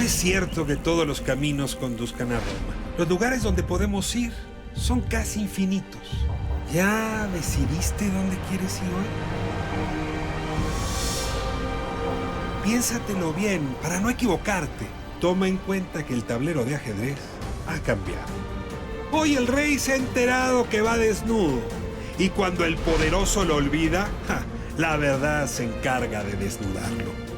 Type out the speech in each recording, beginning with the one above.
No es cierto que todos los caminos conduzcan a Roma. Los lugares donde podemos ir son casi infinitos. ¿Ya decidiste dónde quieres ir hoy? Piénsatelo bien para no equivocarte. Toma en cuenta que el tablero de ajedrez ha cambiado. Hoy el rey se ha enterado que va desnudo. Y cuando el poderoso lo olvida, la verdad se encarga de desnudarlo.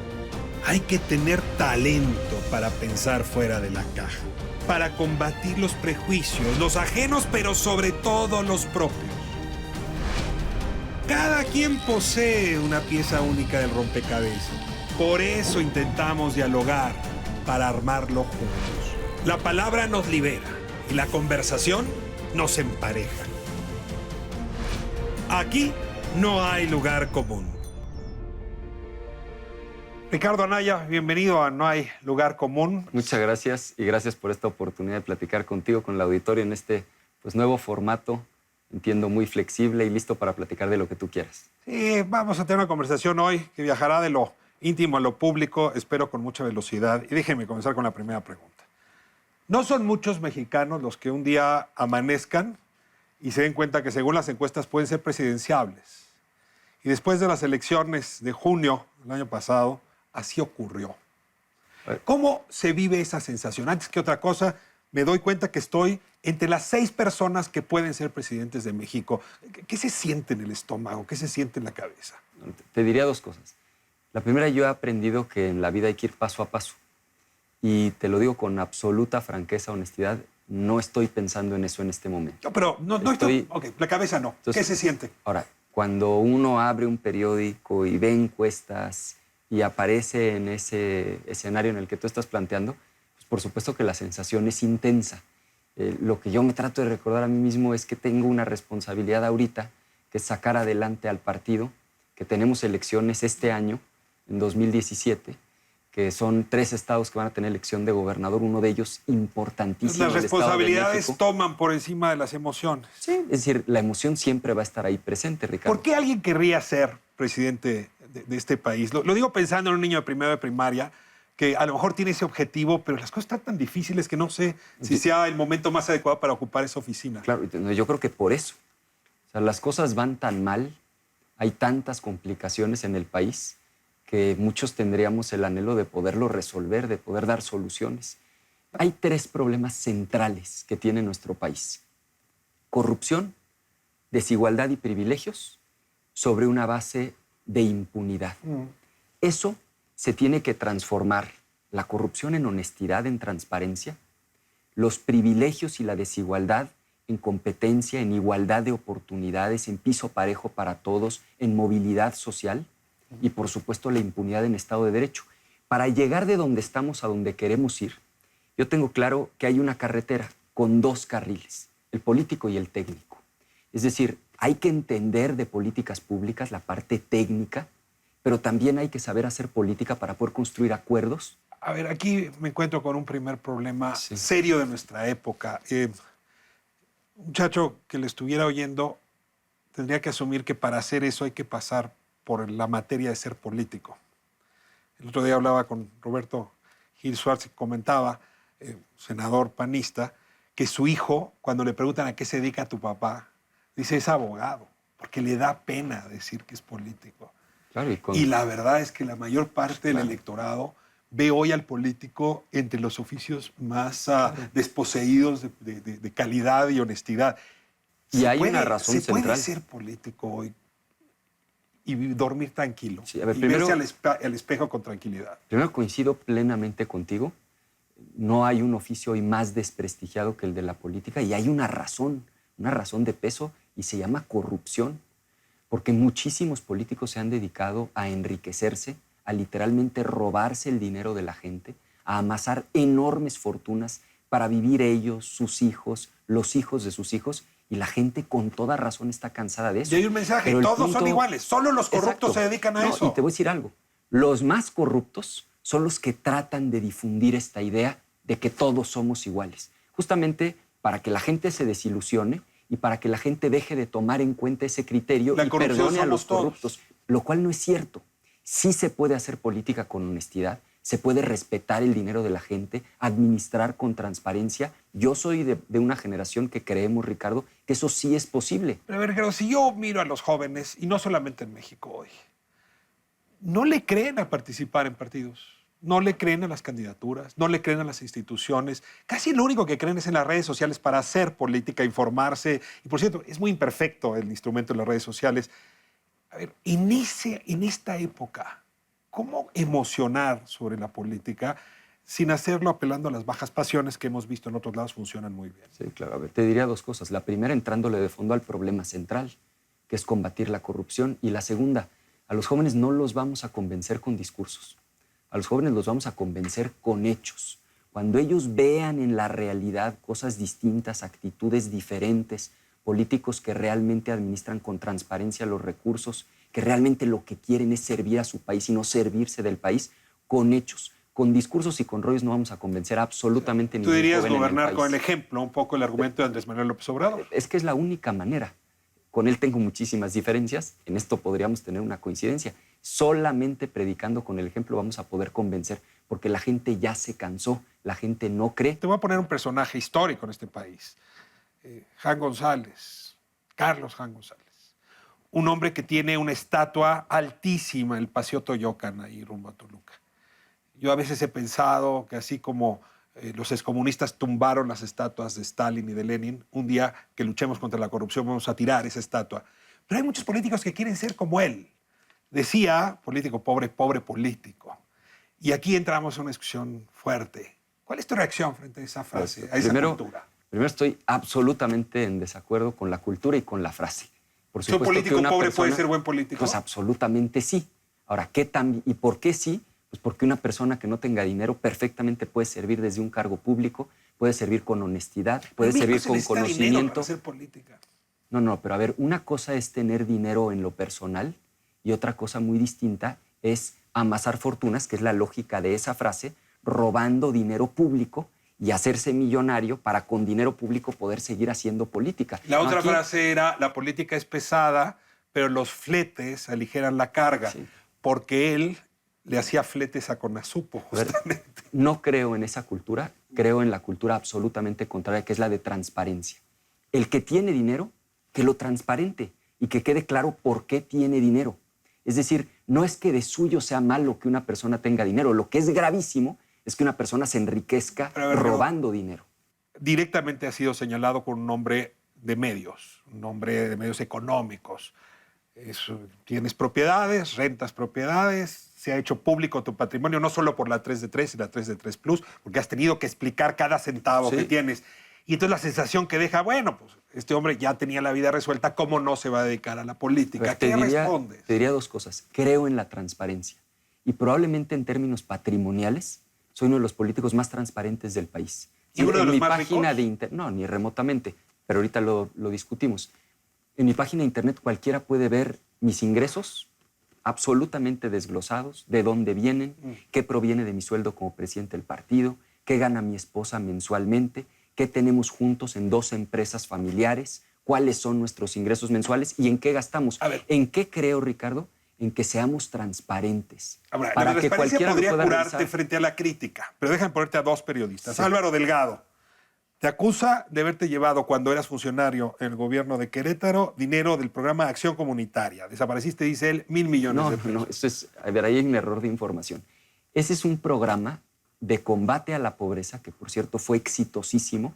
Hay que tener talento para pensar fuera de la caja, para combatir los prejuicios, los ajenos, pero sobre todo los propios. Cada quien posee una pieza única del rompecabezas. Por eso intentamos dialogar, para armarlo juntos. La palabra nos libera y la conversación nos empareja. Aquí no hay lugar común. Ricardo Anaya, bienvenido a No hay lugar común. Muchas gracias y gracias por esta oportunidad de platicar contigo, con el auditorio en este nuevo formato, entiendo muy flexible y listo para platicar de lo que tú quieras. Sí, vamos a tener una conversación hoy que viajará de lo íntimo a lo público, espero con mucha velocidad. Y déjenme comenzar con la primera pregunta. No son muchos mexicanos los que un día amanezcan y se den cuenta que según las encuestas pueden ser presidenciables. Y después de las elecciones de junio del año pasado, así ocurrió. ¿Cómo se vive esa sensación? Antes que otra cosa, me doy cuenta que estoy entre las 6 personas que pueden ser presidentes de México. ¿Qué se siente en el estómago? ¿Qué se siente en la cabeza? Te diría 2 cosas. La primera, yo he aprendido que en la vida hay que ir paso a paso. Y te lo digo con absoluta franqueza, honestidad, no estoy pensando en eso en este momento. No, pero no estoy... Ok, la cabeza no. Entonces, ¿qué se siente? Ahora, cuando uno abre un periódico y ve encuestas y aparece en ese escenario en el que tú estás planteando, pues por supuesto que la sensación es intensa. Lo que yo me trato de recordar a mí mismo es que tengo una responsabilidad ahorita, que es sacar adelante al partido, que tenemos elecciones este año, en 2017, que son 3 estados que van a tener elección de gobernador, uno de ellos importantísimo. Las responsabilidades toman por encima de las emociones. Sí, es decir, la emoción siempre va a estar ahí presente, Ricardo. ¿Por qué alguien querría ser presidente de este país? Lo digo pensando en un niño de primero de primaria que a lo mejor tiene ese objetivo, pero las cosas están tan difíciles que no sé si sea el momento más adecuado para ocupar esa oficina. Claro, yo creo que por eso. O sea, las cosas van tan mal, hay tantas complicaciones en el país, que muchos tendríamos el anhelo de poderlo resolver, de poder dar soluciones. Hay 3 problemas centrales que tiene nuestro país: corrupción, desigualdad y privilegios sobre una base de impunidad. Eso se tiene que transformar, la corrupción en honestidad, en transparencia, los privilegios y la desigualdad en competencia, en igualdad de oportunidades, en piso parejo para todos, en movilidad social, y por supuesto la impunidad en Estado de Derecho. Para llegar de donde estamos a donde queremos ir, yo tengo claro que hay una carretera con 2 carriles, el político y el técnico. Es decir, hay que entender de políticas públicas la parte técnica, pero también hay que saber hacer política para poder construir acuerdos. A ver, aquí me encuentro con un primer problema serio de nuestra época. Un muchacho que le estuviera oyendo tendría que asumir que para hacer eso hay que pasar por la materia de ser político. El otro día hablaba con Roberto Gil Suárez y comentaba, senador panista, que su hijo, cuando le preguntan a qué se dedica tu papá, dice es abogado, porque le da pena decir que es político. Claro, y la verdad es que la mayor parte del electorado ve hoy al político entre los oficios más desposeídos de calidad y honestidad. Y hay una razón central. ¿Se puede ser político hoy y dormir tranquilo? Sí, a ver, y primero, verse al espejo con tranquilidad. Primero, coincido plenamente contigo. No hay un oficio hoy más desprestigiado que el de la política, y hay una razón de peso, y se llama corrupción. Porque muchísimos políticos se han dedicado a enriquecerse, a literalmente robarse el dinero de la gente, a amasar enormes fortunas para vivir ellos, sus hijos, los hijos de sus hijos, y la gente con toda razón está cansada de eso. Y hay un mensaje, todos son iguales, solo los corruptos se dedican a eso. Y te voy a decir algo, los más corruptos son los que tratan de difundir esta idea de que todos somos iguales, justamente para que la gente se desilusione y para que la gente deje de tomar en cuenta ese criterio y perdone a los corruptos, lo cual no es cierto. Sí se puede hacer política con honestidad, se puede respetar el dinero de la gente, administrar con transparencia. Yo soy de una generación que creemos, Ricardo, que eso sí es posible. Pero a ver, Gerardo, si yo miro a los jóvenes, y no solamente en México hoy, no le creen a participar en partidos, no le creen a las candidaturas, no le creen a las instituciones. Casi lo único que creen es en las redes sociales para hacer política, informarse. Y por cierto, es muy imperfecto el instrumento de las redes sociales. A ver, en esta época, ¿cómo emocionar sobre la política sin hacerlo apelando a las bajas pasiones que hemos visto en otros lados funcionan muy bien? Sí, claro. A ver, te diría dos cosas. La primera, entrándole de fondo al problema central, que es combatir la corrupción. Y la segunda, a los jóvenes no los vamos a convencer con discursos. A los jóvenes los vamos a convencer con hechos. Cuando ellos vean en la realidad cosas distintas, actitudes diferentes, políticos que realmente administran con transparencia los recursos, que realmente lo que quieren es servir a su país y no servirse del país, con hechos. Con discursos y con rollos no vamos a convencer absolutamente ningún joven en el país. ¿Tú dirías gobernar con el ejemplo, un poco el argumento de Andrés Manuel López Obrador? Es que es la única manera. Con él tengo muchísimas diferencias, en esto podríamos tener una coincidencia. Solamente predicando con el ejemplo vamos a poder convencer, porque la gente ya se cansó, la gente no cree. Te voy a poner un personaje histórico en este país. Jan González, Carlos Jan González. Un hombre que tiene una estatua altísima en el Paseo Toyocan, ahí rumbo a Toluca. Yo a veces he pensado que así como los excomunistas tumbaron las estatuas de Stalin y de Lenin, un día que luchemos contra la corrupción vamos a tirar esa estatua. Pero hay muchos políticos que quieren ser como él. Decía, político pobre, pobre político. Y aquí entramos en una discusión fuerte. ¿Cuál es tu reacción frente a esa frase, a esa cultura? Primero estoy absolutamente en desacuerdo con la cultura y con la frase. Por supuesto, ¿un político pobre puede ser buen político? Pues absolutamente sí. Ahora, ¿y por qué sí? Pues porque una persona que no tenga dinero perfectamente puede servir desde un cargo público, puede servir con honestidad, puede servir con conocimiento. Para hacer política. No, pero a ver, una cosa es tener dinero en lo personal y otra cosa muy distinta es amasar fortunas, que es la lógica de esa frase, robando dinero público y hacerse millonario para con dinero público poder seguir haciendo política. La otra frase era, la política es pesada, pero los fletes aligeran la carga, sí, porque él le hacía fletes a Conasupo, justamente. No creo en esa cultura, creo en la cultura absolutamente contraria, que es la de transparencia. El que tiene dinero, que lo transparente y que quede claro por qué tiene dinero. Es decir, no es que de suyo sea malo que una persona tenga dinero, lo que es gravísimo es que una persona se enriquezca robando dinero. Directamente ha sido señalado con un hombre de medios, un hombre de medios económicos. Tienes propiedades, rentas propiedades, se ha hecho público tu patrimonio, no solo por la 3 de 3 y la 3 de 3 Plus, porque has tenido que explicar cada centavo que tienes. Y entonces la sensación que deja, bueno, pues este hombre ya tenía la vida resuelta, ¿cómo no se va a dedicar a la política? ¿Qué respondes? Te diría dos cosas. Creo en la transparencia y probablemente en términos patrimoniales soy uno de los políticos más transparentes del país. ¿Y uno de los más ricos? No, ni remotamente, pero ahorita lo discutimos. En mi página de internet cualquiera puede ver mis ingresos absolutamente desglosados, de dónde vienen, qué proviene de mi sueldo como presidente del partido, qué gana mi esposa mensualmente, qué tenemos juntos en 2 empresas familiares, cuáles son nuestros ingresos mensuales y en qué gastamos. ¿En qué creo, Ricardo? En que seamos transparentes. Ahora, para que cualquiera podría curarte frente a la crítica, pero déjame ponerte a 2 periodistas. Sí. Álvaro Delgado te acusa de haberte llevado, cuando eras funcionario en el gobierno de Querétaro, dinero del programa Acción Comunitaria. Desapareciste, dice él, 1,000 millones de pesos. No, eso es, a ver, ahí hay un error de información. Ese es un programa de combate a la pobreza, que por cierto fue exitosísimo,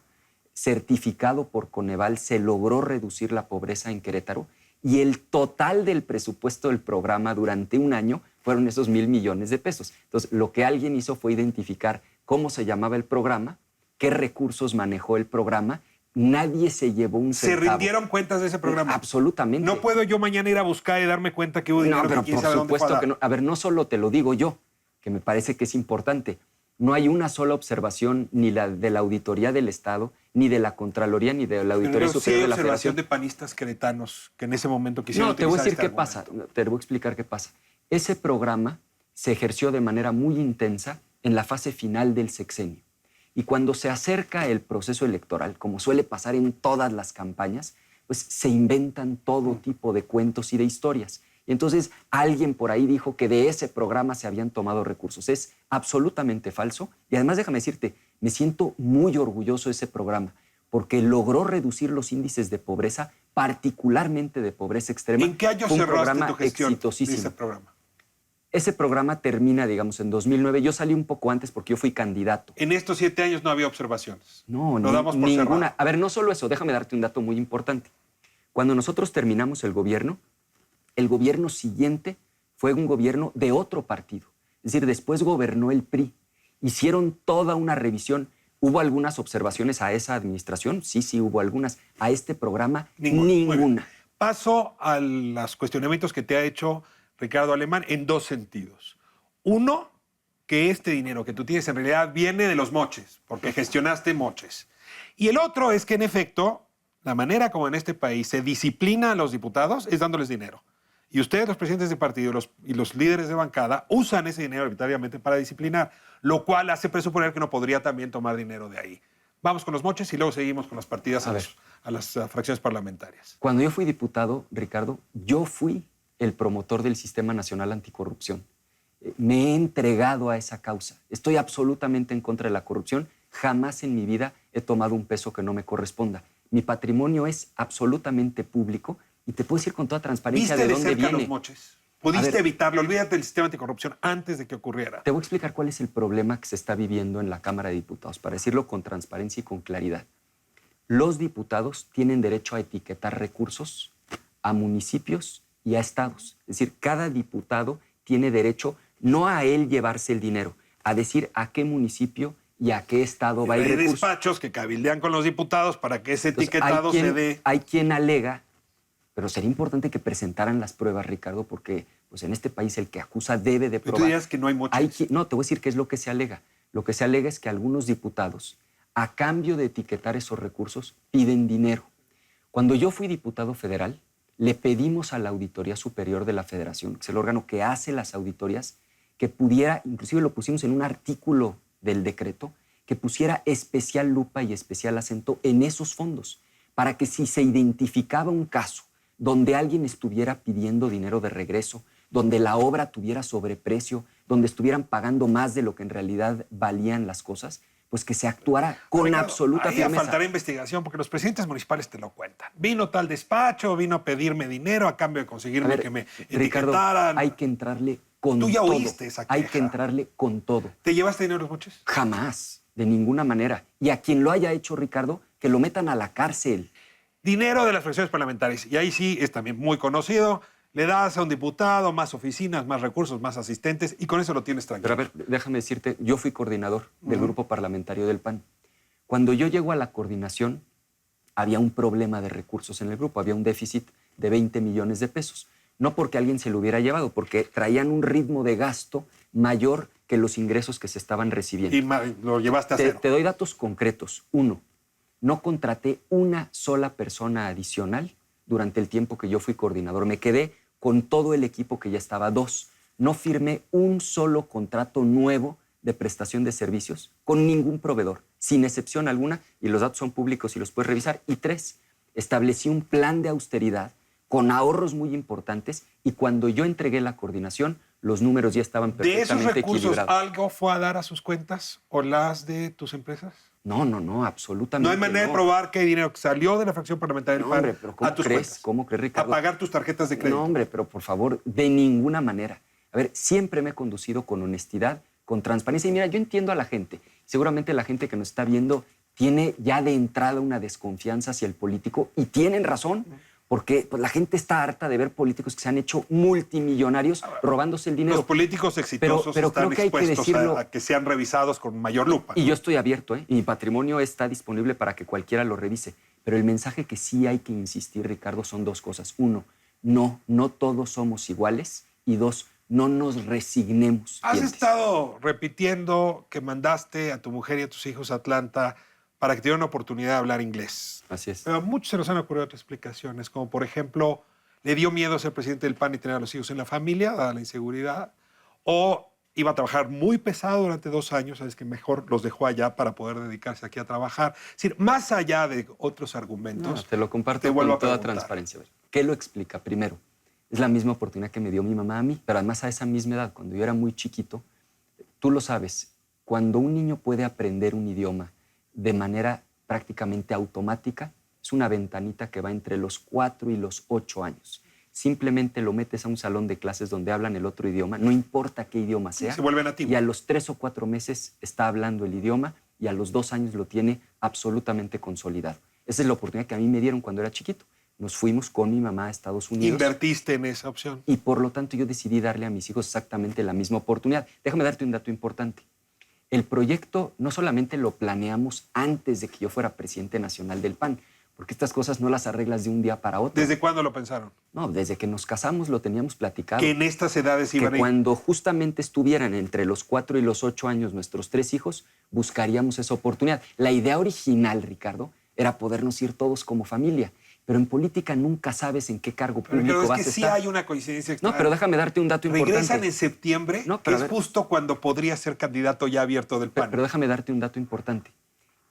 certificado por Coneval, se logró reducir la pobreza en Querétaro y el total del presupuesto del programa durante un año fueron esos 1,000 millones de pesos. Entonces, lo que alguien hizo fue identificar cómo se llamaba el programa, qué recursos manejó el programa. Nadie se llevó un centavo. ¿Se rindieron cuentas de ese programa? Absolutamente. ¿No puedo yo mañana ir a buscar y darme cuenta que hubo dinero? No, pero por supuesto que no. A ver, no solo te lo digo yo, que me parece que es importante. No hay una sola observación ni la de la Auditoría del Estado, ni de la Contraloría, ni de la Auditoría Superior de la Federación. De panistas queretanos que en ese momento quisieron No, te voy a decir qué pasa. Te voy a explicar qué pasa. Ese programa se ejerció de manera muy intensa en la fase final del sexenio. Y cuando se acerca el proceso electoral, como suele pasar en todas las campañas, pues se inventan todo tipo de cuentos y de historias. Y entonces alguien por ahí dijo que de ese programa se habían tomado recursos. Es absolutamente falso. Y además, déjame decirte, me siento muy orgulloso de ese programa porque logró reducir los índices de pobreza, particularmente de pobreza extrema. ¿En qué año Fue un cerraste programa tu gestión de exitosísimo. ese programa? Ese programa termina, digamos, en 2009. Yo salí un poco antes porque yo fui candidato. En estos 7 años no había observaciones. No, Lo damos por ninguna. cerrado. A ver, no solo eso, déjame darte un dato muy importante. Cuando nosotros terminamos el gobierno siguiente fue un gobierno de otro partido. Es decir, después gobernó el PRI. Hicieron toda una revisión. ¿Hubo algunas observaciones a esa administración? Sí, hubo algunas. A este programa, ninguna. Paso a los cuestionamientos que te ha hecho Ricardo Alemán en 2 sentidos. Uno, que este dinero que tú tienes en realidad viene de los moches, porque gestionaste moches. Y el otro es que, en efecto, la manera como en este país se disciplina a los diputados es dándoles dinero. Y ustedes, los presidentes de partido y los líderes de bancada, usan ese dinero arbitrariamente para disciplinar, lo cual hace presuponer que no podría también tomar dinero de ahí. Vamos con los moches y luego seguimos con las partidas a las fracciones parlamentarias. Cuando yo fui diputado, Ricardo, yo fui el promotor del Sistema Nacional Anticorrupción. Me he entregado a esa causa. Estoy absolutamente en contra de la corrupción. Jamás en mi vida he tomado un peso que no me corresponda. Mi patrimonio es absolutamente público y te puedo decir con toda transparencia de dónde viene. Los moches? ¿Pudiste evitarlo? Olvídate del sistema anticorrupción antes de que ocurriera. Te voy a explicar cuál es el problema que se está viviendo en la Cámara de Diputados, para decirlo con transparencia y con claridad. Los diputados tienen derecho a etiquetar recursos a municipios y a estados. Es decir, cada diputado tiene derecho no a él llevarse el dinero, a decir a qué municipio y a qué estado va a ir Hay recurso. despachos que cabildean con los diputados para que ese etiquetado se dé. Hay quien alega, pero sería importante que presentaran las pruebas, Ricardo, porque pues, en este país el que acusa debe de probar. ¿Tú dirías que no hay moches? No, te voy a decir qué es lo que se alega. Lo que se alega es que algunos diputados, a cambio de etiquetar esos recursos, piden dinero. Cuando yo fui diputado federal, le pedimos a la Auditoría Superior de la Federación, que es el órgano que hace las auditorías, que pudiera, inclusive lo pusimos en un artículo del decreto, que pusiera especial lupa y especial acento en esos fondos, para que si se identificaba un caso donde alguien estuviera pidiendo dinero de regreso, donde la obra tuviera sobreprecio, donde estuvieran pagando más de lo que en realidad valían las cosas, pues que se actuara con Ricardo, absoluta ahí firmeza. faltará investigación porque los presidentes municipales te lo cuentan. Vino tal despacho, vino a pedirme dinero a cambio de conseguirme que me Ricardo, etiquetaran. hay que entrarle con todo. Tú ya oíste esa queja. Hay que entrarle con todo. ¿Te llevaste dinero a los moches? Jamás, de ninguna manera. Y a quien lo haya hecho, Ricardo, que lo metan a la cárcel. Dinero de las fracciones parlamentarias. Y ahí sí es también muy conocido. Le das a un diputado más oficinas, más recursos, más asistentes y con eso lo tienes tranquilo. Pero a ver, déjame decirte, yo fui coordinador del grupo parlamentario del PAN. Cuando yo llego a la coordinación, había un problema de recursos en el grupo, había un déficit de 20 millones de pesos. No porque alguien se lo hubiera llevado, porque traían un ritmo de gasto mayor que los ingresos que se estaban recibiendo. Y lo llevaste a cero. Te doy datos concretos. 1, no contraté una sola persona adicional durante el tiempo que yo fui coordinador. Me quedé con todo el equipo que ya estaba. 2, no firmé un solo contrato nuevo de prestación de servicios con ningún proveedor, sin excepción alguna, y los datos son públicos y los puedes revisar. Y 3, establecí un plan de austeridad con ahorros muy importantes y cuando yo entregué la coordinación, los números ya estaban ¿De esos perfectamente recursos equilibrados. algo fue a dar a sus cuentas o las de tus empresas? No, absolutamente No hay manera de probar que hay dinero que salió de la fracción parlamentaria del No, PAN hombre, pero ¿cómo a tus crees? cuentas. ¿Cómo crees, Ricardo? A pagar tus tarjetas de crédito. No, hombre, pero por favor, de ninguna manera. A ver, siempre me he conducido con honestidad, con transparencia. Y mira, yo entiendo a la gente. Seguramente la gente que nos está viendo tiene ya de entrada una desconfianza hacia el político y tienen razón, porque pues, la gente está harta de ver políticos que se han hecho multimillonarios robándose el dinero. Los políticos exitosos pero están creo que hay que expuestos decirlo. a que sean revisados con mayor lupa. Y yo estoy abierto, ¿eh? Y mi patrimonio está disponible para que cualquiera lo revise. Pero el mensaje que sí hay que insistir, Ricardo, son 2 cosas. 1, no todos somos iguales. Y 2, no nos resignemos. Has dientes. estado repitiendo que mandaste a tu mujer y a tus hijos a Atlanta para que tuvieran una oportunidad de hablar inglés. Así es. Pero a muchos se nos han ocurrido otras explicaciones, como por ejemplo, le dio miedo ser presidente del PAN y tener a los hijos en la familia, dada la inseguridad, o iba a trabajar muy pesado durante 2 años, sabes que mejor los dejó allá para poder dedicarse aquí a trabajar. Es decir, más allá de otros argumentos. No, te lo comparto te vuelvo con a toda preguntar. transparencia. A ver, ¿qué lo explica? Primero, Es la misma oportunidad que me dio mi mamá a mí, pero además a esa misma edad, cuando yo era muy chiquito, tú lo sabes, cuando un niño puede aprender un idioma de manera prácticamente automática, es una ventanita que va entre los 4 y los 8 años. Simplemente lo metes a un salón de clases donde hablan el otro idioma, no importa qué idioma sea. Se vuelve nativo. Y a los 3 o 4 meses está hablando el idioma y a los 2 años lo tiene absolutamente consolidado. Esa es la oportunidad que a mí me dieron cuando era chiquito. Nos fuimos con mi mamá a Estados Unidos. Invertiste en esa opción. Y por lo tanto yo decidí darle a mis hijos exactamente la misma oportunidad. Déjame darte un dato importante. El proyecto no solamente lo planeamos antes de que yo fuera presidente nacional del PAN, porque estas cosas no las arreglas de un día para otro. ¿Desde cuándo lo pensaron? No, desde que nos casamos lo teníamos platicado. Que en estas edades iban a Que ir. cuando justamente estuvieran entre los 4 y los 8 años nuestros 3 hijos, buscaríamos esa oportunidad. La idea original, Ricardo, era podernos ir todos como familia. Pero en política nunca sabes en qué cargo público Pero vas es que a sí estar. hay una coincidencia extraña. No, pero déjame darte un dato importante. Regresan en septiembre, No, que pero a es ver. justo cuando podría ser candidato ya abierto del PAN. Pero déjame darte un dato importante.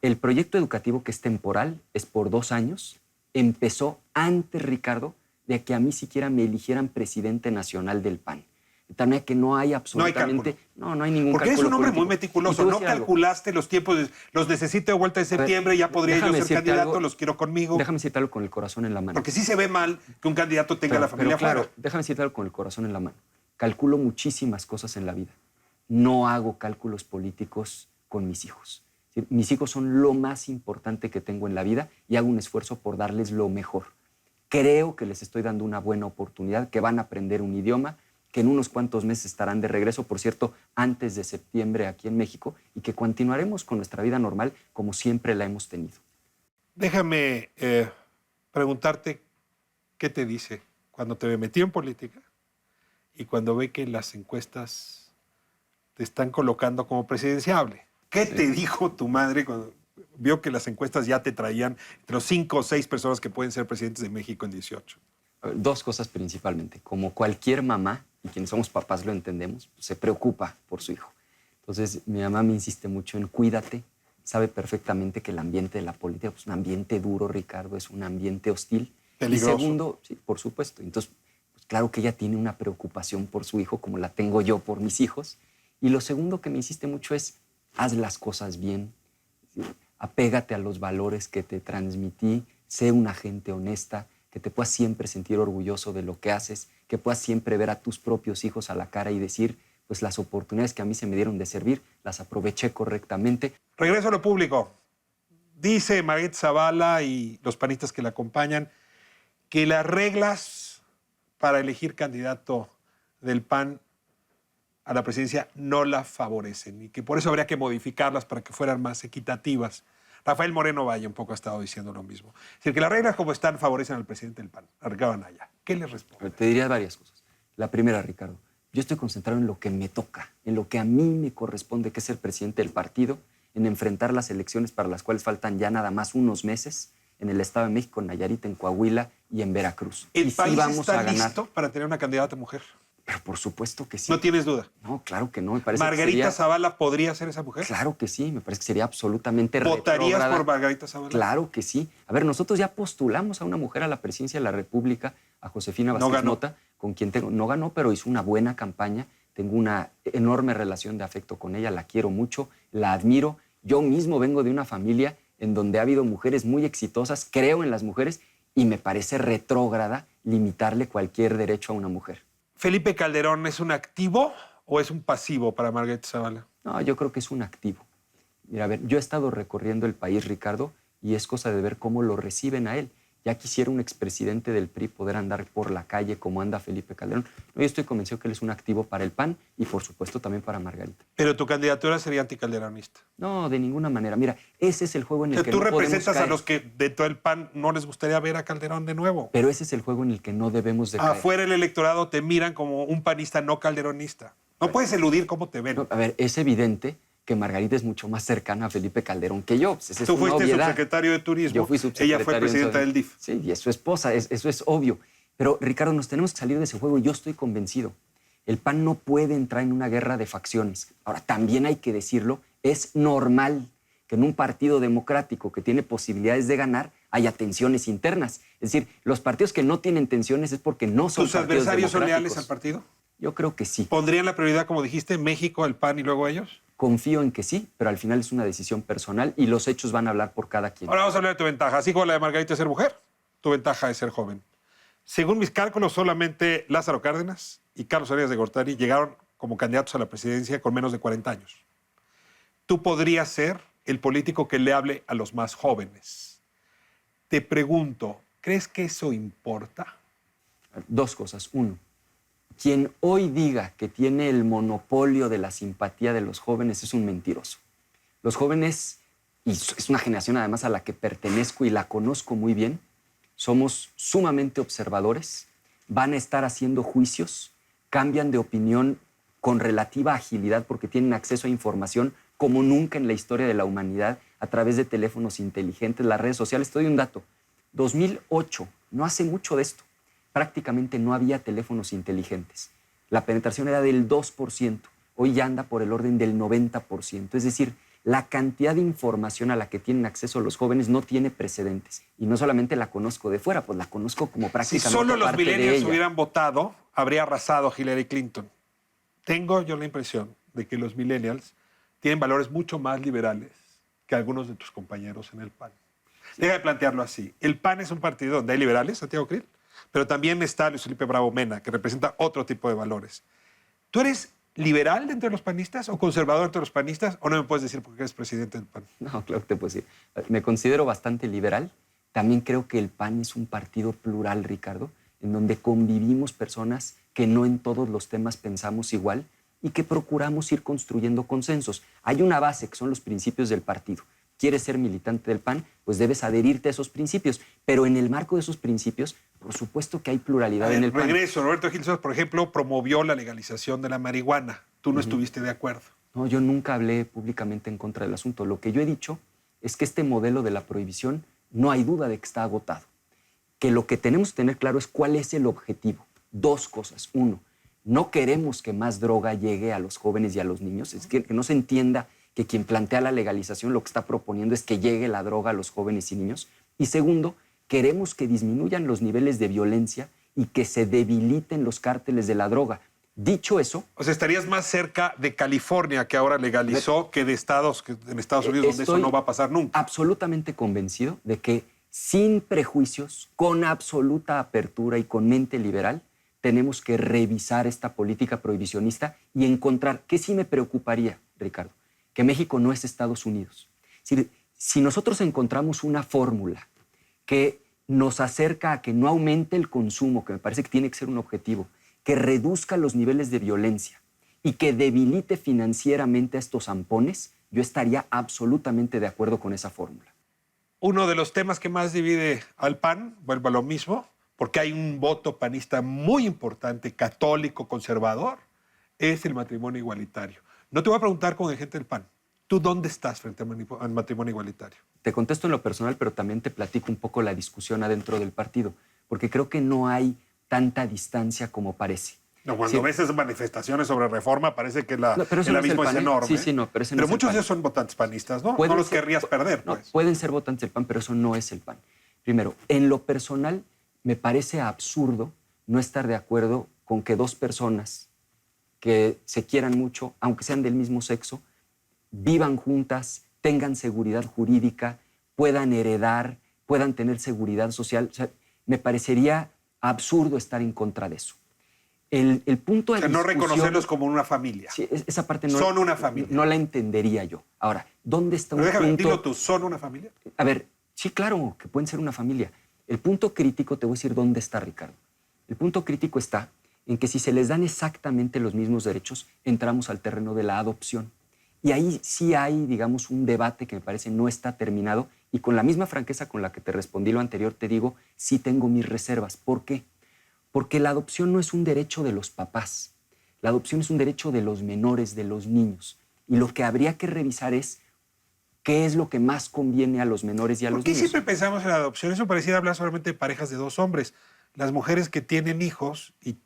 El proyecto educativo, que es temporal, es por 2 años, empezó antes, Ricardo, de que a mí siquiera me eligieran presidente nacional del PAN. De tal manera que no hay absolutamente... No hay ningún Porque eres cálculo un hombre político. muy meticuloso. Y te voy a No decir algo. calculaste los tiempos. Los necesito de vuelta de septiembre, ya podría yo déjame ser decirte candidato, algo. los quiero conmigo. Déjame decirte algo con el corazón en la mano. Porque sí se ve mal que un candidato tenga la familia claro, afuera. déjame decirte algo con el corazón en la mano. Calculo muchísimas cosas en la vida. No hago cálculos políticos con mis hijos. Es decir, mis hijos son lo más importante que tengo en la vida y hago un esfuerzo por darles lo mejor. Creo que les estoy dando una buena oportunidad, que van a aprender un idioma, que en unos cuantos meses estarán de regreso, por cierto, antes de septiembre aquí en México, y que continuaremos con nuestra vida normal como siempre la hemos tenido. Déjame preguntarte qué te dice cuando te metí en política y cuando ve que las encuestas te están colocando como presidenciable. ¿Qué te dijo tu madre cuando vio que las encuestas ya te traían entre los 5 o 6 personas que pueden ser presidentes de México en 18? 2 cosas principalmente. Como cualquier mamá, y quienes somos papás lo entendemos, se preocupa por su hijo. Entonces, mi mamá me insiste mucho en cuídate. Sabe perfectamente que el ambiente de la política es un ambiente duro, Ricardo, es un ambiente hostil. Peligroso. Y segundo, sí, por supuesto. Entonces, pues claro que ella tiene una preocupación por su hijo, como la tengo yo por mis hijos. Y lo segundo que me insiste mucho es, haz las cosas bien, ¿sí? Apégate a los valores que te transmití, sé una gente honesta, que te puedas siempre sentir orgulloso de lo que haces, que puedas siempre ver a tus propios hijos a la cara y decir, pues las oportunidades que a mí se me dieron de servir, las aproveché correctamente. Regreso a lo público. Dice Margarita Zavala y los panistas que la acompañan que las reglas para elegir candidato del PAN a la presidencia no la favorecen y que por eso habría que modificarlas para que fueran más equitativas. Rafael Moreno Valle un poco ha estado diciendo lo mismo. Es decir, que las reglas como están favorecen al presidente del PAN, a Ricardo Anaya. ¿Qué le responde? Te diría varias cosas. La primera, Ricardo, yo estoy concentrado en lo que me toca, en lo que a mí me corresponde, que es ser presidente del partido, en enfrentar las elecciones para las cuales faltan ya nada más unos meses en el Estado de México, en Nayarit, en Coahuila y en Veracruz. ¿El y sí país vamos está a ganar. listo para tener una candidata mujer? Pero por supuesto que sí. ¿No tienes duda? No, claro que no. Me parece que ¿Margarita sería... Zavala podría ser esa mujer? Claro que sí, me parece que sería absolutamente ¿Votarías retrógrada. por Margarita Zavala? Claro que sí. A ver, nosotros ya postulamos a una mujer a la presidencia de la República, a Josefina No Vázquez ganó. Mota, con quien no ganó, pero hizo una buena campaña. Tengo una enorme relación de afecto con ella, la quiero mucho, la admiro. Yo mismo vengo de una familia en donde ha habido mujeres muy exitosas, creo en las mujeres, y me parece retrógrada limitarle cualquier derecho a una mujer. ¿Felipe Calderón es un activo o es un pasivo para Margarita Zavala? No, yo creo que es un activo. Mira, a ver, yo he estado recorriendo el país, Ricardo, y es cosa de ver cómo lo reciben a él. Ya quisiera un expresidente del PRI poder andar por la calle como anda Felipe Calderón. No, yo estoy convencido que él es un activo para el PAN y, por supuesto, también para Margarita. Pero tu candidatura sería anticalderonista. No, de ninguna manera. Mira, ese es el juego en el que Tú no podemos representas caer. a los que de todo el PAN no les gustaría ver a Calderón de nuevo. Pero ese es el juego en el que no debemos de caer. Afuera el electorado te miran como un panista no calderonista. No puedes eludir cómo te ven. No, a ver, es evidente que Margarita es mucho más cercana a Felipe Calderón que yo. Pues esa es Tú una fuiste obviedad. subsecretario de Turismo. Yo fui subsecretario. Ella fue presidenta del DIF. Sí, y es su esposa, eso es obvio. Pero, Ricardo, nos tenemos que salir de ese juego. Yo estoy convencido. El PAN no puede entrar en una guerra de facciones. Ahora, también hay que decirlo, es normal que en un partido democrático que tiene posibilidades de ganar haya tensiones internas. Es decir, los partidos que no tienen tensiones es porque no son ¿Tus partidos adversarios son leales democráticos. al partido? Yo creo que sí. ¿Pondrían la prioridad, como dijiste, México, el PAN y luego ellos? Confío en que sí, pero al final es una decisión personal y los hechos van a hablar por cada quien. Ahora vamos a hablar de tu ventaja. Así como la de Margarita es ser mujer, tu ventaja es ser joven. Según mis cálculos, solamente Lázaro Cárdenas y Carlos Salinas de Gortari llegaron como candidatos a la presidencia con menos de 40 años. Tú podrías ser el político que le hable a los más jóvenes. Te pregunto, ¿crees que eso importa? Dos cosas. Uno, quien hoy diga que tiene el monopolio de la simpatía de los jóvenes es un mentiroso. Los jóvenes, y es una generación además a la que pertenezco y la conozco muy bien, somos sumamente observadores, van a estar haciendo juicios, cambian de opinión con relativa agilidad porque tienen acceso a información como nunca en la historia de la humanidad a través de teléfonos inteligentes, las redes sociales. Te doy un dato. 2008, no hace mucho de esto, prácticamente no había teléfonos inteligentes. La penetración era del 2%, hoy ya anda por el orden del 90%. Es decir, la cantidad de información a la que tienen acceso los jóvenes no tiene precedentes. Y no solamente la conozco de fuera, pues la conozco como Si prácticamente solo los parte de millennials ella. hubieran votado, habría arrasado Hillary Clinton. Tengo yo la impresión de que los millennials tienen valores mucho más liberales que algunos de tus compañeros en el PAN. Deja de plantearlo así. El PAN es un partido donde hay liberales, Santiago Krill, pero también está Luis Felipe Bravo Mena, que representa otro tipo de valores. ¿Tú eres liberal dentro de los panistas o conservador dentro de los panistas? ¿O no me puedes decir porque eres presidente del PAN? No, claro que te puedo decir. Me considero bastante liberal. También creo que el PAN es un partido plural, Ricardo, en donde convivimos personas que no en todos los temas pensamos igual y que procuramos ir construyendo consensos. Hay una base que son los principios del partido. ¿Quieres ser militante del PAN? Pues debes adherirte a esos principios. Pero en el marco de esos principios, por supuesto que hay pluralidad en el PAN. Regreso. Roberto Gil Suárez, por ejemplo, promovió la legalización de la marihuana. Tú no estuviste de acuerdo. No, yo nunca hablé públicamente en contra del asunto. Lo que yo he dicho es que este modelo de la prohibición no hay duda de que está agotado. Que lo que tenemos que tener claro es cuál es el objetivo. Dos cosas. Uno, no queremos que más droga llegue a los jóvenes y a los niños. Es que no se entienda que quien plantea la legalización lo que está proponiendo es que llegue la droga a los jóvenes y niños. Y segundo, queremos que disminuyan los niveles de violencia y que se debiliten los cárteles de la droga. Dicho eso... O sea, estarías más cerca de California, que ahora legalizó, que de Estados Unidos, donde eso no va a pasar nunca. Absolutamente convencido de que sin prejuicios, con absoluta apertura y con mente liberal, tenemos que revisar esta política prohibicionista y encontrar, que sí me preocuparía, Ricardo, que México no es Estados Unidos. Si nosotros encontramos una fórmula que nos acerca a que no aumente el consumo, que me parece que tiene que ser un objetivo, que reduzca los niveles de violencia y que debilite financieramente a estos zampones, yo estaría absolutamente de acuerdo con esa fórmula. Uno de los temas que más divide al PAN, vuelvo a lo mismo, porque hay un voto panista muy importante, católico, conservador, es el matrimonio igualitario. No te voy a preguntar con el gente del PAN. ¿Tú dónde estás frente al matrimonio igualitario? Te contesto en lo personal, pero también te platico un poco la discusión adentro del partido, porque creo que no hay tanta distancia como parece. No, cuando ves esas manifestaciones sobre reforma, parece que el abismo es enorme. Sí, no, pero ese no pero es muchos el de PAN. ellos son votantes panistas, ¿no? Pueden No los ser- querrías perder, No, pues. pueden ser votantes del PAN, pero eso no es el PAN. Primero, en lo personal, me parece absurdo no estar de acuerdo con que dos personas que se quieran mucho, aunque sean del mismo sexo, vivan juntas, tengan seguridad jurídica, puedan heredar, puedan tener seguridad social. O sea, me parecería absurdo estar en contra de eso. El punto de O sea, no discusión... reconocerlos como una familia. Sí, esa parte no... Son una familia. No la entendería yo. Ahora, ¿dónde está Pero un déjame, punto...? dilo tú, ¿son una familia? A ver, sí, claro, que pueden ser una familia. El punto crítico, te voy a decir dónde está, Ricardo. El punto crítico está en que si se les dan exactamente los mismos derechos, entramos al terreno de la adopción. Y ahí sí hay, digamos, un debate que me parece no está terminado. Y con la misma franqueza con la que te respondí lo anterior, te digo, sí tengo mis reservas. ¿Por qué? Porque la adopción no es un derecho de los papás. La adopción es un derecho de los menores, de los niños. Y lo que habría que revisar es qué es lo que más conviene a los menores y a ¿Por los qué niños. siempre pensamos en la adopción? Eso pareciera hablar solamente de parejas de dos hombres. Las mujeres que tienen hijos y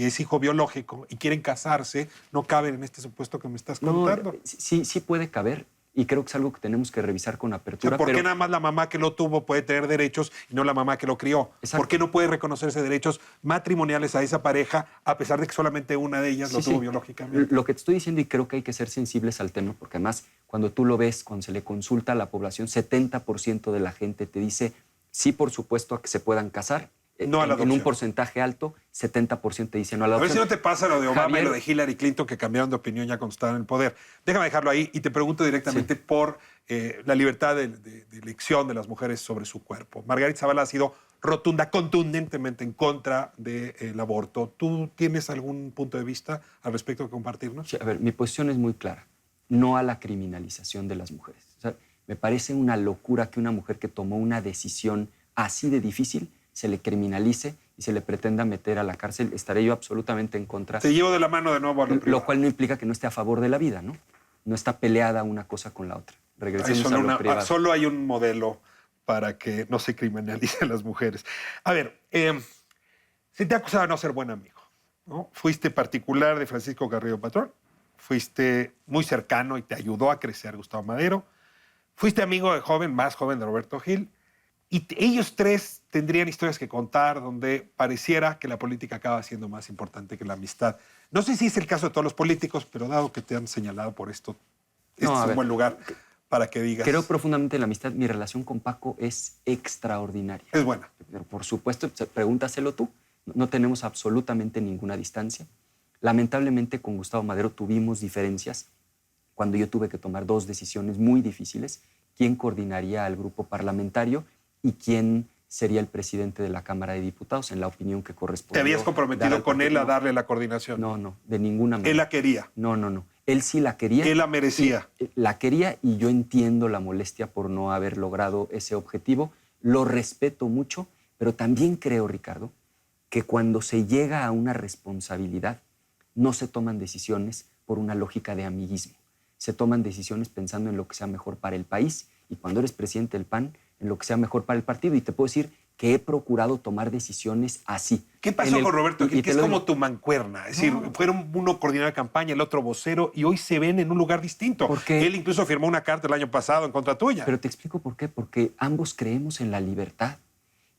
es hijo biológico y quieren casarse no caben en este supuesto que me estás No, contando. sí puede caber. y creo que es algo que tenemos que revisar con O apertura. sea, ¿por qué pero nada más la mamá que lo tuvo puede tener derechos y no la mamá que lo crió? Exacto. ¿Por qué no puede reconocerse derechos matrimoniales a esa pareja a pesar de que solamente una de ellas lo tuvo biológicamente? Lo que te estoy diciendo, y creo que hay que ser sensibles al tema, porque además cuando tú lo ves, cuando se le consulta a la población, 70% de la gente te dice sí, por supuesto, a que se puedan casar. No a la en un adopción. porcentaje alto, 70% te dice no a la A ver adopción. si no te pasa lo de Obama y Javier- lo de Hillary Clinton, que cambiaron de opinión ya cuando estaban en el poder. Déjame dejarlo ahí y te pregunto directamente por la libertad de elección de las mujeres sobre su cuerpo. Margarita Zavala ha sido rotunda, contundentemente en contra del aborto. ¿Tú tienes algún punto de vista al respecto que compartirnos? Sí, a ver, mi posición es muy clara. No a la criminalización de las mujeres. O sea, me parece una locura que una mujer que tomó una decisión así de difícil se le criminalice y se le pretenda meter a la cárcel. Estaré yo absolutamente en contra. Te llevo de la mano de nuevo a lo privado. Lo cual no implica que no esté a favor de la vida, ¿no? No está peleada una cosa con la otra. Regresemos a lo privado. Solo hay un modelo para que no se criminalicen las mujeres. A ver, se te ha acusado de no ser buen amigo, ¿no? Fuiste particular de Francisco Garrido Patrón, fuiste muy cercano y te ayudó a crecer Gustavo Madero, fuiste amigo de más joven de Roberto Gil, y ellos tres tendrían historias que contar donde pareciera que la política acaba siendo más importante que la amistad. No sé si es el caso de todos los políticos, pero dado que te han señalado por esto, este es un buen lugar para que digas. Creo profundamente en la amistad. Mi relación con Paco es extraordinaria. Es buena. Pero por supuesto, pregúntaselo tú. No tenemos absolutamente ninguna distancia. Lamentablemente con Gustavo Madero tuvimos diferencias cuando yo tuve que tomar dos decisiones muy difíciles. ¿Quién coordinaría al grupo parlamentario y quién sería el presidente de la Cámara de Diputados, en la opinión que corresponde? ¿Te habías comprometido con él a darle la coordinación? No, de ninguna manera. ¿Él la quería? No. Él sí la quería. ¿Él la merecía? La quería y yo entiendo la molestia por no haber logrado ese objetivo. Lo respeto mucho, pero también creo, Ricardo, que cuando se llega a una responsabilidad, no se toman decisiones por una lógica de amiguismo. Se toman decisiones pensando en lo que sea mejor para el país y cuando eres presidente del PAN, en lo que sea mejor para el partido. Y te puedo decir que he procurado tomar decisiones así. ¿Qué pasó con Roberto Gil? Que es como tu mancuerna. Es decir, fueron uno coordinador de campaña, el otro vocero, y hoy se ven en un lugar distinto. ¿Por qué? Él incluso firmó una carta el año pasado en contra tuya. Pero te explico por qué. Porque ambos creemos en la libertad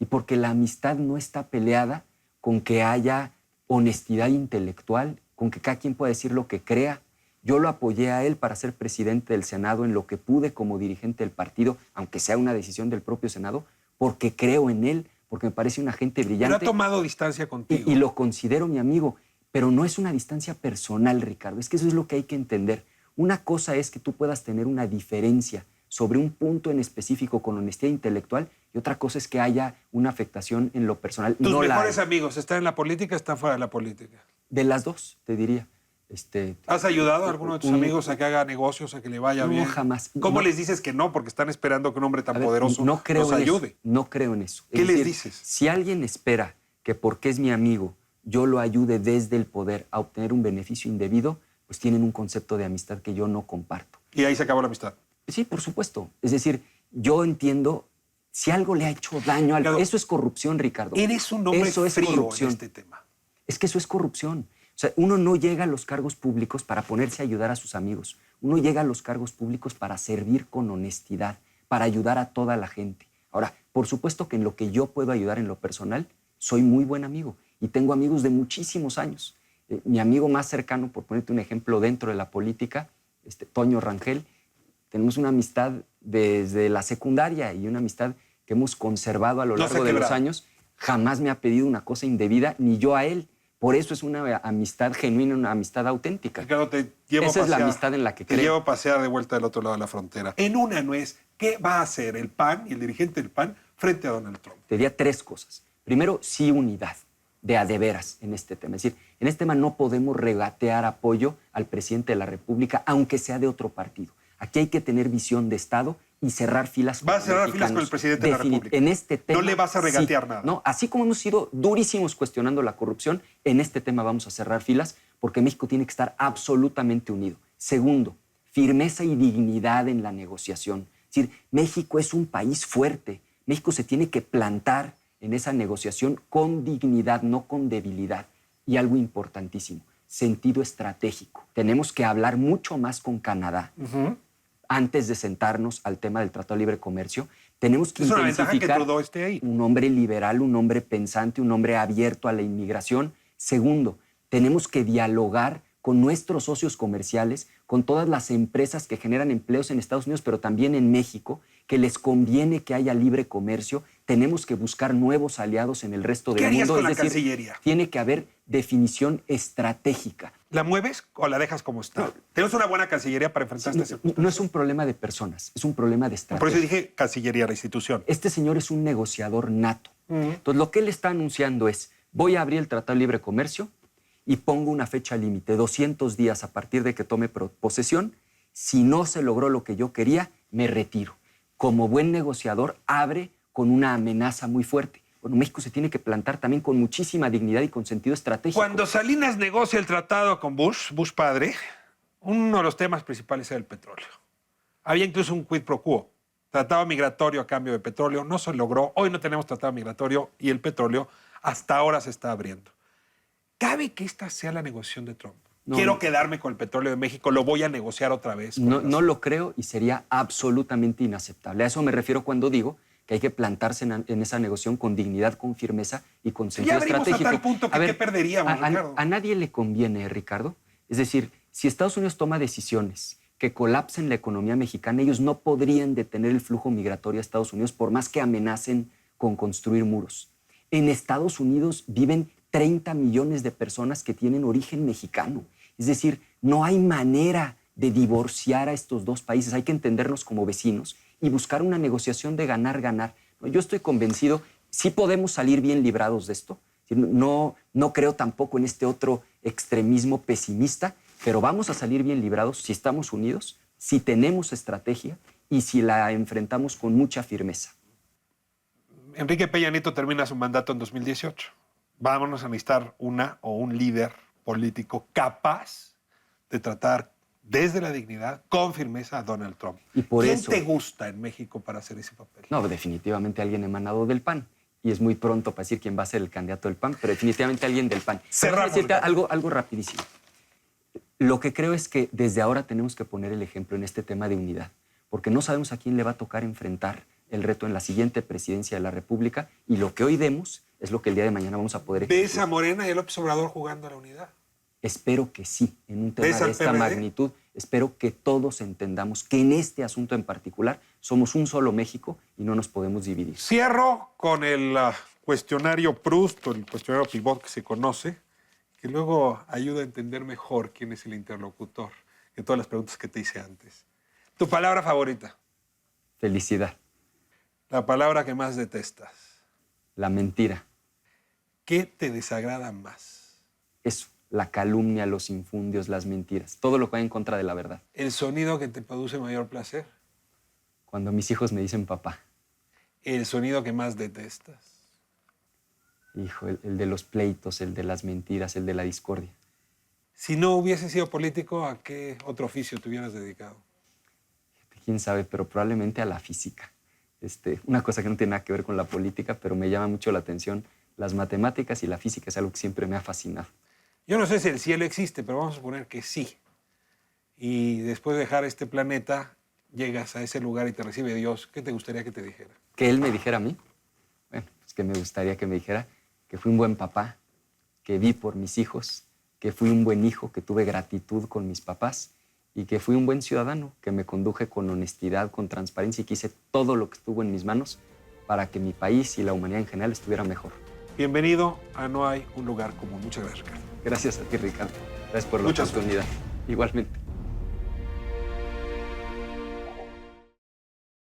y porque la amistad no está peleada con que haya honestidad intelectual, con que cada quien pueda decir lo que crea. Yo lo apoyé a él para ser presidente del Senado en lo que pude como dirigente del partido, aunque sea una decisión del propio Senado, porque creo en él, porque me parece una gente brillante. Pero ha tomado distancia contigo. Y lo considero mi amigo, pero no es una distancia personal, Ricardo. Es que eso es lo que hay que entender. Una cosa es que tú puedas tener una diferencia sobre un punto en específico con honestidad intelectual y otra cosa es que haya una afectación en lo personal. ¿Tus no mejores amigos están en la política o están fuera de la política? De las dos, te diría. ¿Has ayudado a alguno de tus amigos a que haga negocios, a que le vaya bien? No, jamás. ¿Cómo No. les dices que no? Porque están esperando que un hombre tan A ver, poderoso no creo los en ayude. Eso. No creo en eso. ¿Qué les dices? Si alguien espera que porque es mi amigo yo lo ayude desde el poder a obtener un beneficio indebido, pues tienen un concepto de amistad que yo no comparto. Y ahí se acabó la amistad. Sí, por supuesto. Es decir, yo entiendo si algo le ha hecho daño Claro. Eso es corrupción, Ricardo. Eres un hombre Eso es frío corrupción. en este tema. Es que eso es corrupción. O sea, uno no llega a los cargos públicos para ponerse a ayudar a sus amigos. Uno llega a los cargos públicos para servir con honestidad, para ayudar a toda la gente. Ahora, por supuesto que en lo que yo puedo ayudar en lo personal, soy muy buen amigo y tengo amigos de muchísimos años. Mi amigo más cercano, por ponerte un ejemplo dentro de la política, Toño Rangel, tenemos una amistad desde la secundaria y una amistad que hemos conservado a lo largo de los años. Jamás me ha pedido una cosa indebida, ni yo a él. Por eso es una amistad genuina, una amistad auténtica. Ricardo, te llevo Esa a es la pasear, amistad en la que te creo. llevo a pasear de vuelta del otro lado de la frontera. En una nuez, ¿qué va a hacer el PAN y el dirigente del PAN frente a Donald Trump? Te diría tres cosas. Primero, sí unidad, de a de veras en este tema. Es decir, en este tema no podemos regatear apoyo al presidente de la República, aunque sea de otro partido. Aquí hay que tener visión de Estado y cerrar filas con ¿Vas a cerrar filas con el presidente de la República? En este tema, ¿No le vas a regatear sí. nada? No, así como hemos sido durísimos cuestionando la corrupción, en este tema vamos a cerrar filas porque México tiene que estar absolutamente unido. Segundo, firmeza y dignidad en la negociación. Es decir, México es un país fuerte. México se tiene que plantar en esa negociación con dignidad, no con debilidad. Y algo importantísimo, sentido estratégico. Tenemos que hablar mucho más con Canadá. antes de sentarnos al tema del Tratado de Libre Comercio, tenemos que Es una ventaja que intensificar Trudeau esté ahí. un hombre liberal, un hombre pensante, un hombre abierto a la inmigración. Segundo, tenemos que dialogar con nuestros socios comerciales, con todas las empresas que generan empleos en Estados Unidos, pero también en México, que les conviene que haya libre comercio. Tenemos que buscar nuevos aliados en el resto del ¿Qué harías mundo. con la Es decir, Cancillería? tiene que haber definición estratégica. ¿La mueves o la dejas como está? ¿Tenemos una buena Cancillería para enfrentar esta circunstancia? No es un problema de personas, es un problema de Por eso estrategia. dije Cancillería, la institución. Este señor es un negociador nato. Entonces, lo que él está anunciando es, voy a abrir el Tratado de Libre Comercio y pongo una fecha límite, 200 días a partir de que tome posesión. Si no se logró lo que yo quería, me retiro. Como buen negociador, abre con una amenaza muy fuerte. Bueno, México se tiene que plantar también con muchísima dignidad y con sentido estratégico. Cuando Salinas negocia el tratado con Bush padre, uno de los temas principales era el petróleo. Había incluso un quid pro quo. Tratado migratorio a cambio de petróleo. No se logró. Hoy no tenemos tratado migratorio y el petróleo hasta ahora se está abriendo. ¿Cabe que esta sea la negociación de Trump? No, Quiero no. quedarme con el petróleo de México, lo voy a negociar otra vez. No lo creo y sería absolutamente inaceptable. A eso me refiero cuando digo que hay que plantarse en esa negociación con dignidad, con firmeza y con sentido Ya abrimos estratégico. a tal punto que ¿qué perderíamos, Ricardo? A nadie le conviene, Ricardo. Es decir, si Estados Unidos toma decisiones que colapsen la economía mexicana, ellos no podrían detener el flujo migratorio a Estados Unidos por más que amenacen con construir muros. En Estados Unidos viven 30 millones de personas que tienen origen mexicano. Es decir, no hay manera de divorciar a estos dos países. Hay que entendernos como vecinos y buscar una negociación de ganar-ganar. Yo estoy convencido, sí podemos salir bien librados de esto. No creo tampoco en este otro extremismo pesimista, pero vamos a salir bien librados si estamos unidos, si tenemos estrategia y si la enfrentamos con mucha firmeza. Enrique Peña Nieto termina su mandato en 2018. Vámonos a necesitar una o un líder político capaz de tratar desde la dignidad, con firmeza, a Donald Trump. Y por ¿Quién eso, te gusta en México para hacer ese papel? no, definitivamente alguien emanado del PAN. Y es muy pronto para decir quién va a ser el candidato del PAN, pero definitivamente alguien del PAN. Cerramos, Déjame decirte Ricardo. algo rapidísimo. Lo que creo es que desde ahora tenemos que poner el ejemplo en este tema de unidad, porque no sabemos a quién le va a tocar enfrentar el reto en la siguiente presidencia de la República, y lo que hoy demos es lo que el día de mañana vamos a poder ejercer. ¿Ves a Morena y a López Obrador jugando a la unidad? Espero que sí, en un tema ¿Ves al de esta PRD? magnitud. Espero que todos entendamos que en este asunto en particular somos un solo México y no nos podemos dividir. Cierro con el cuestionario Proust, o el cuestionario Pivot que se conoce, que luego ayuda a entender mejor quién es el interlocutor, que todas las preguntas que te hice antes. ¿Tu palabra favorita? Felicidad, La palabra que más detestas. la mentira, ¿Qué te desagrada más? eso, la calumnia, los infundios, las mentiras, todo lo que va en contra de la verdad. ¿El sonido que te produce mayor placer? Cuando mis hijos me dicen papá, ¿El sonido que más detestas? hijo, el de los pleitos, el de las mentiras, el de la discordia. Si no hubieses sido político, ¿a qué otro oficio te hubieras dedicado? Quién sabe, pero probablemente a la física. Una cosa que no tiene nada que ver con la política, pero me llama mucho la atención. Las matemáticas y la física es algo que siempre me ha fascinado. Yo no sé si el cielo existe, pero vamos a suponer que sí. Y después de dejar este planeta, llegas a ese lugar y te recibe Dios. ¿Qué te gustaría que te dijera? Que él me dijera a mí, bueno, pues que me gustaría que me dijera que fui un buen papá, que vi por mis hijos, que fui un buen hijo, que tuve gratitud con mis papás y que fui un buen ciudadano, que me conduje con honestidad, con transparencia y que hice todo lo que estuvo en mis manos para que mi país y la humanidad en general estuviera mejor. Bienvenido a No hay un lugar común. Muchas gracias, Ricardo. Gracias a ti, Ricardo. Gracias por la Mucha oportunidad. Igualmente.